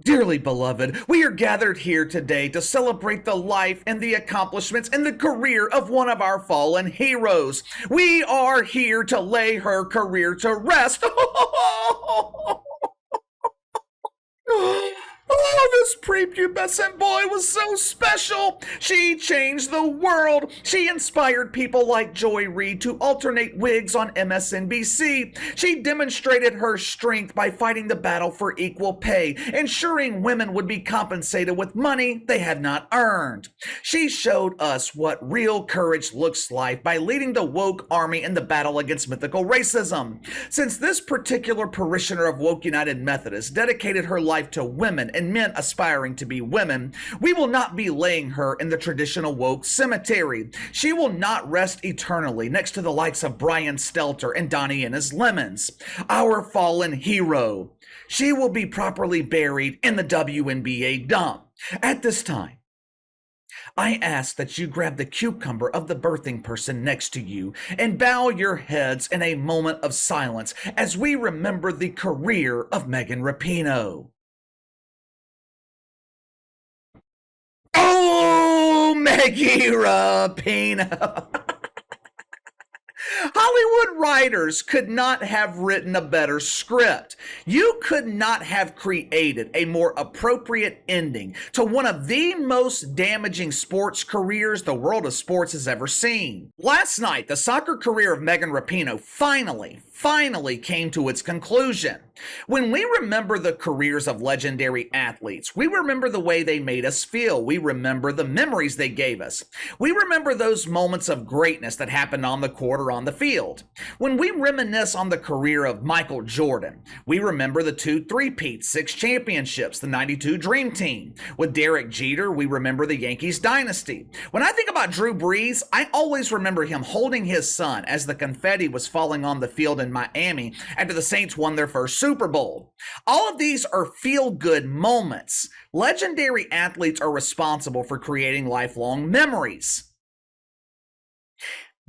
Dearly beloved, we are gathered here today to celebrate the life and the accomplishments and the career of one of our fallen heroes. We are here to lay her career to rest. Oh, this prepubescent boy was so special. She changed the world. She inspired people like Joy Reid to alternate wigs on MSNBC. She demonstrated her strength by fighting the battle for equal pay, ensuring women would be compensated with money they had not earned. She showed us what real courage looks like by leading the woke army in the battle against mythical racism. Since this particular parishioner of Woke United Methodist dedicated her life to women and men aspiring to be women, we will not be laying her in the traditional woke cemetery. She will not rest eternally next to the likes of Brian Stelter and Donnie and his Lemons, our fallen hero. She will be properly buried in the WNBA dump. At this time, I ask that you grab the cucumber of the birthing person next to you and bow your heads in a moment of silence as we remember the career of Megan Rapinoe. Oh, Maggie Rapinoe. Hollywood writers could not have written a better script. You could not have created a more appropriate ending to one of the most damaging sports careers the world of sports has ever seen. Last night, the soccer career of Megan Rapinoe finally came to its conclusion. When we remember the careers of legendary athletes, we remember the way they made us feel. We remember the memories they gave us. We remember those moments of greatness that happened on the court or on the field. When we reminisce on the career of Michael Jordan, we remember the 2 three-peats, 6 championships, the '92 Dream Team. With Derek Jeter, we remember the Yankees dynasty. When I think about Drew Brees, I always remember him holding his son as the confetti was falling on the field in Miami after the Saints won their first Super Bowl. All of these are feel-good moments. Legendary athletes are responsible for creating lifelong memories.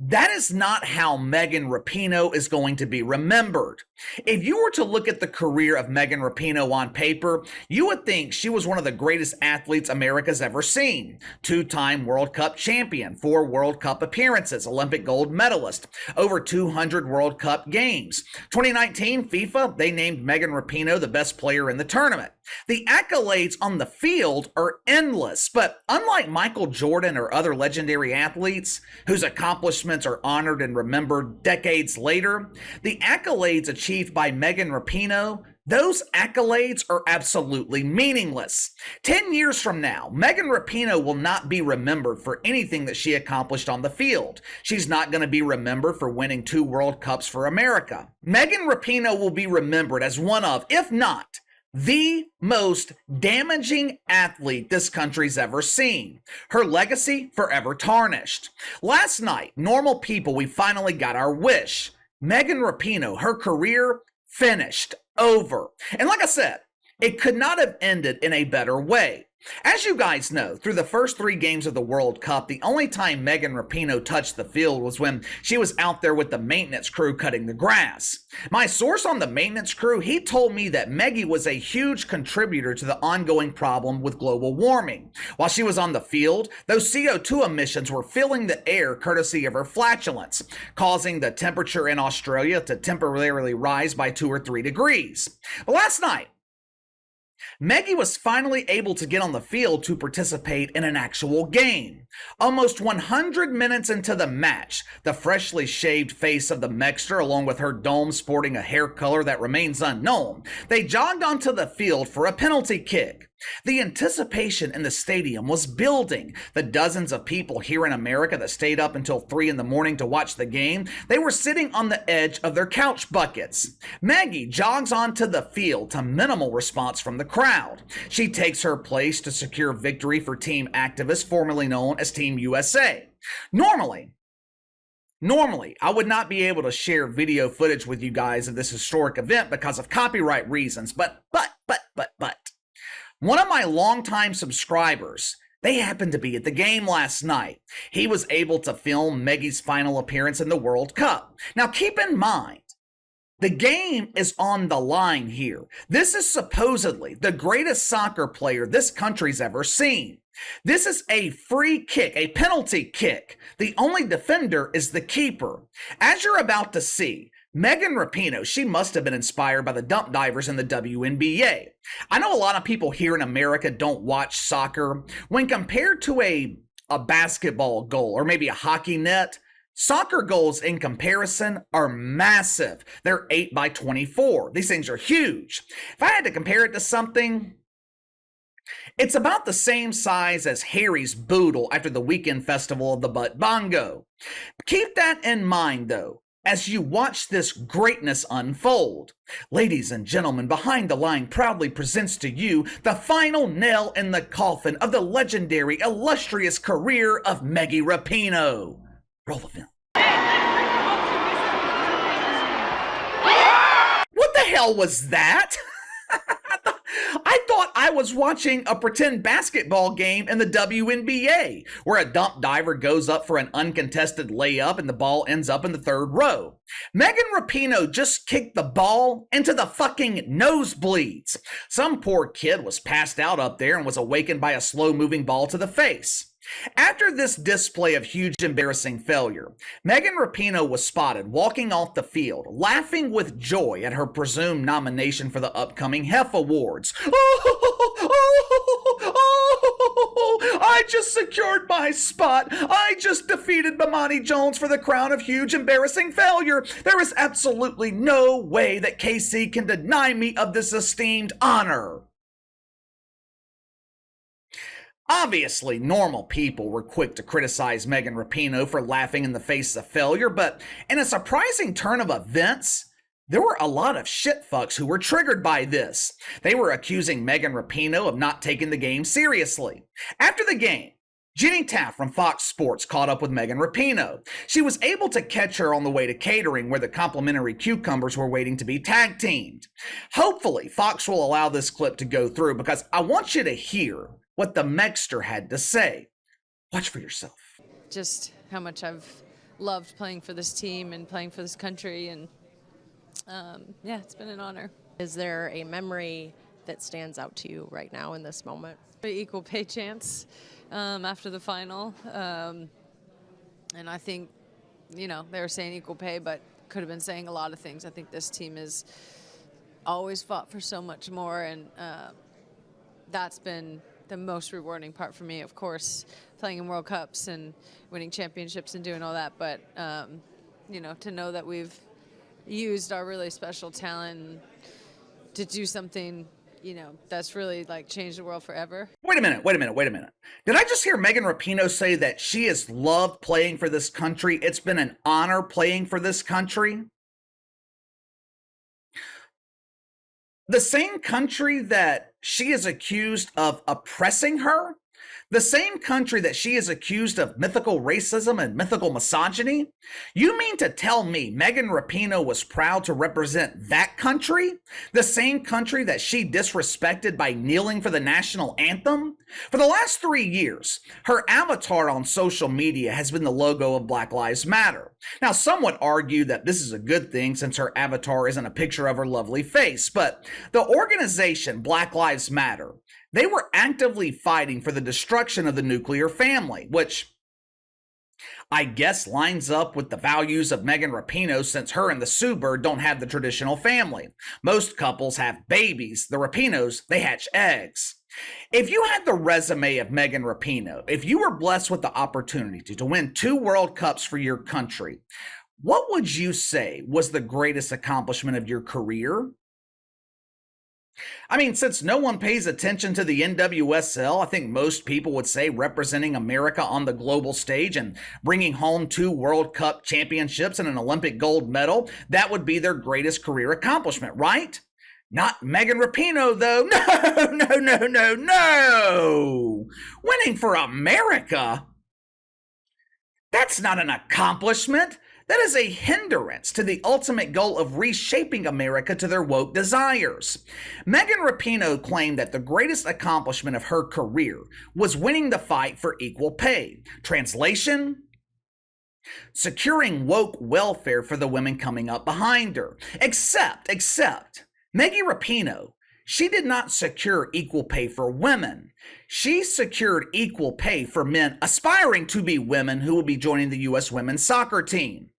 That is not how Megan Rapinoe is going to be remembered. If you were to look at the career of Megan Rapinoe on paper, you would think she was one of the greatest athletes America's ever seen. 2-time World Cup champion, 4 World Cup appearances, Olympic gold medalist, over 200 World Cup games. 2019 FIFA, they named Megan Rapinoe the best player in the tournament. The accolades on the field are endless, but unlike Michael Jordan or other legendary athletes whose accomplishments are honored and remembered decades later, the accolades achieved by Megan Rapinoe, those accolades are absolutely meaningless. 10 years from now, Megan Rapinoe will not be remembered for anything that she accomplished on the field. She's not going to be remembered for winning 2 World Cups for America. Megan Rapinoe will be remembered as one of, if not, the most damaging athlete this country's ever seen. Her legacy forever tarnished. Last night, normal people, we finally got our wish. Megan Rapinoe, her career finished, over. And like I said, it could not have ended in a better way. As you guys know, through the first 3 games of the World Cup, the only time Megan Rapinoe touched the field was when she was out there with the maintenance crew cutting the grass. My source on the maintenance crew, he told me that Meggie was a huge contributor to the ongoing problem with global warming. While she was on the field, those CO2 emissions were filling the air courtesy of her flatulence, causing the temperature in Australia to temporarily rise by 2 or 3 degrees. But last night, Meggie was finally able to get on the field to participate in an actual game. Almost 100 minutes into the match, the freshly shaved face of the Mexter, along with her dome sporting a hair color that remains unknown, they jogged onto the field for a penalty kick. The anticipation in the stadium was building. The dozens of people here in America that stayed up until 3 in the morning to watch the game, they were sitting on the edge of their couch buckets. Maggie jogs onto the field to minimal response from the crowd. She takes her place to secure victory for Team Activist, formerly known as Team USA. Normally, I would not be able to share video footage with you guys of this historic event because of copyright reasons, but. One of my longtime subscribers, they happened to be at the game last night. He was able to film Meggie's final appearance in the World Cup. Now keep in mind, The game is on the line here. This is supposedly the greatest soccer player this country's ever seen. This is a free kick, a penalty kick. The only defender is the keeper. As you're about to see, Megan Rapinoe, she must have been inspired by the dump divers in the WNBA. I know a lot of people here in America don't watch soccer. When compared to a basketball goal or maybe a hockey net, soccer goals in comparison are massive. They're 8 by 24. These things are huge. If I had to compare it to something, it's about the same size as Harry's Boodle after the weekend festival of the Butt Bongo. Keep that in mind, though, as you watch this greatness unfold. Ladies and gentlemen, Behind the Line proudly presents to you the final nail in the coffin of the legendary, illustrious career of Megan Rapinoe. Roll the film. What the hell was that? I thought I was watching a pretend basketball game in the WNBA, where a dump diver goes up for an uncontested layup and the ball ends up in the third row. Megan Rapinoe just kicked the ball into the fucking nosebleeds. Some poor kid was passed out up there and was awakened by a slow-moving ball to the face. After this display of huge embarrassing failure, Megan Rapinoe was spotted walking off the field, laughing with joy at her presumed nomination for the upcoming HEF Awards. I just secured my spot. I just defeated Bomani Jones for the crown of huge embarrassing failure. There is absolutely no way that KC can deny me of this esteemed honor. Obviously, normal people were quick to criticize Megan Rapinoe for laughing in the face of failure, but in a surprising turn of events, there were a lot of shitfucks who were triggered by this. They were accusing Megan Rapinoe of not taking the game seriously. After the game, Jenny Taft from Fox Sports caught up with Megan Rapinoe. She was able to catch her on the way to catering where the complimentary cucumbers were waiting to be tag teamed. Hopefully, Fox will allow this clip to go through because I want you to hear what the Megster had to say. Watch for yourself. Just how much I've loved playing for this team and playing for this country, and yeah, it's been an honor. Is there a memory that stands out to you right now in this moment? Equal pay chance after the final, and I think, you know, they were saying equal pay, but could have been saying a lot of things. I think this team has always fought for so much more, and that's been the most rewarding part for me. Of course, playing in World Cups and winning championships and doing all that, but you know, to know that we've used our really special talent to do something, you know, that's really like changed the world forever. Wait a minute. Did I just hear Megan Rapinoe say that she has loved playing for this country? It's been an honor playing for this country? The same country that she is accused of oppressing her? The same country that she is accused of mythical racism and mythical misogyny? You mean to tell me Megan Rapinoe was proud to represent that country? The same country that she disrespected by kneeling for the national anthem? For the last 3 years, her avatar on social media has been the logo of Black Lives Matter. Now, some would argue that this is a good thing since her avatar isn't a picture of her lovely face, but the organization Black Lives Matter, they were actively fighting for the destruction of the nuclear family, which I guess lines up with the values of Megan Rapinoe since her and the Sue Bird don't have the traditional family. Most couples have babies. The Rapinoes, they hatch eggs. If you had the resume of Megan Rapinoe, if you were blessed with the opportunity to win 2 World Cups for your country, what would you say was the greatest accomplishment of your career? I mean, since no one pays attention to the NWSL, I think most people would say representing America on the global stage and bringing home 2 World Cup championships and an Olympic gold medal, that would be their greatest career accomplishment, right? Not Megan Rapinoe, though. No. Winning for America? That's not an accomplishment. That is a hindrance to the ultimate goal of reshaping America to their woke desires. Megan Rapinoe claimed that the greatest accomplishment of her career was winning the fight for equal pay. Translation? securing woke welfare for the women coming up behind her. Except, Megan Rapinoe, she did not secure equal pay for women. She secured equal pay for men aspiring to be women who will be joining the U.S. women's soccer team.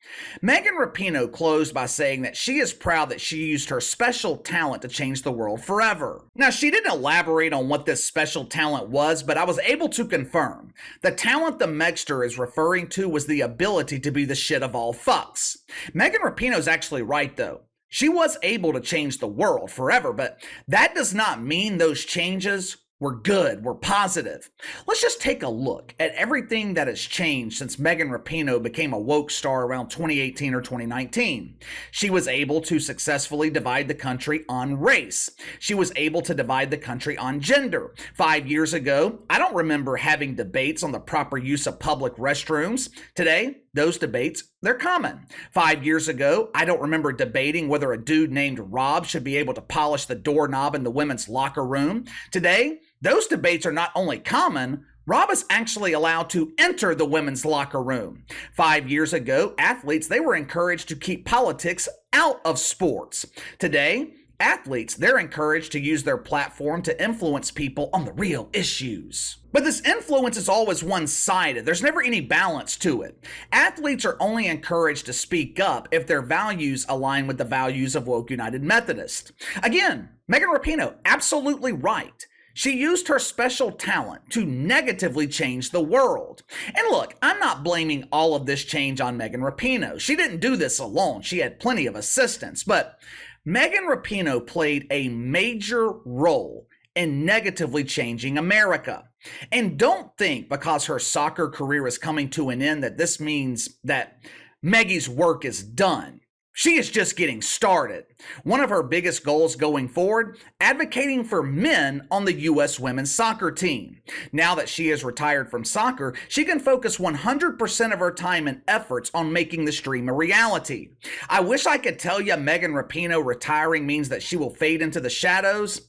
Megan Rapinoe closed by saying that she is proud that she used her special talent to change the world forever. Now, she didn't elaborate on what this special talent was, but I was able to confirm the talent the Megster is referring to was the ability to be the shit of all fucks. Megan Rapinoe's actually right, though. She was able to change the world forever, but that does not mean those changes were good, were positive. Let's just take a look at everything that has changed since Megan Rapinoe became a woke star around 2018 or 2019. She was able to successfully divide the country on race. She was able to divide the country on gender. 5 years ago, I don't remember having debates on the proper use of public restrooms. Today, those debates, they're common. 5 years ago, I don't remember debating whether a dude named Rob should be able to polish the doorknob in the women's locker room. Today, those debates are not only common, Rob is actually allowed to enter the women's locker room. 5 years ago, athletes, they were encouraged to keep politics out of sports. Today, athletes, they're encouraged to use their platform to influence people on the real issues. But this influence is always one-sided. There's never any balance to it. Athletes are only encouraged to speak up if their values align with the values of Woke United Methodist. Again, Megan Rapinoe, absolutely right. She used her special talent to negatively change the world. And look, I'm not blaming all of this change on Megan Rapinoe. She didn't do this alone. She had plenty of assistance. But Megan Rapinoe played a major role in negatively changing America. And don't think because her soccer career is coming to an end that this means that Maggie's work is done. She is just getting started. One of her biggest goals going forward, advocating for men on the U.S. women's soccer team. Now that she is retired from soccer, she can focus 100% of her time and efforts on making the stream a reality. I wish I could tell you Megan Rapinoe retiring means that she will fade into the shadows.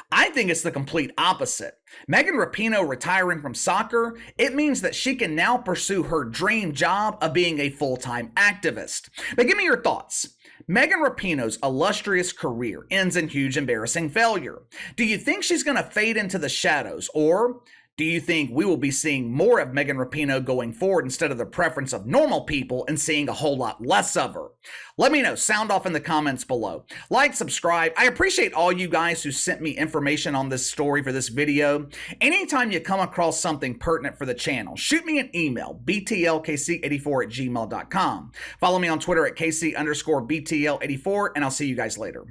I think it's the complete opposite. Megan Rapinoe retiring from soccer, it means that she can now pursue her dream job of being a full-time activist. But give me your thoughts. Megan Rapinoe's illustrious career ends in huge embarrassing failure. Do you think she's going to fade into the shadows, or do you think we will be seeing more of Megan Rapinoe going forward instead of the preference of normal people and seeing a whole lot less of her? Let me know. Sound off in the comments below. Like, subscribe. I appreciate all you guys who sent me information on this story for this video. Anytime you come across something pertinent for the channel, shoot me an email, btlkc84@gmail.com. Follow me on Twitter at kc_btl84, and I'll see you guys later.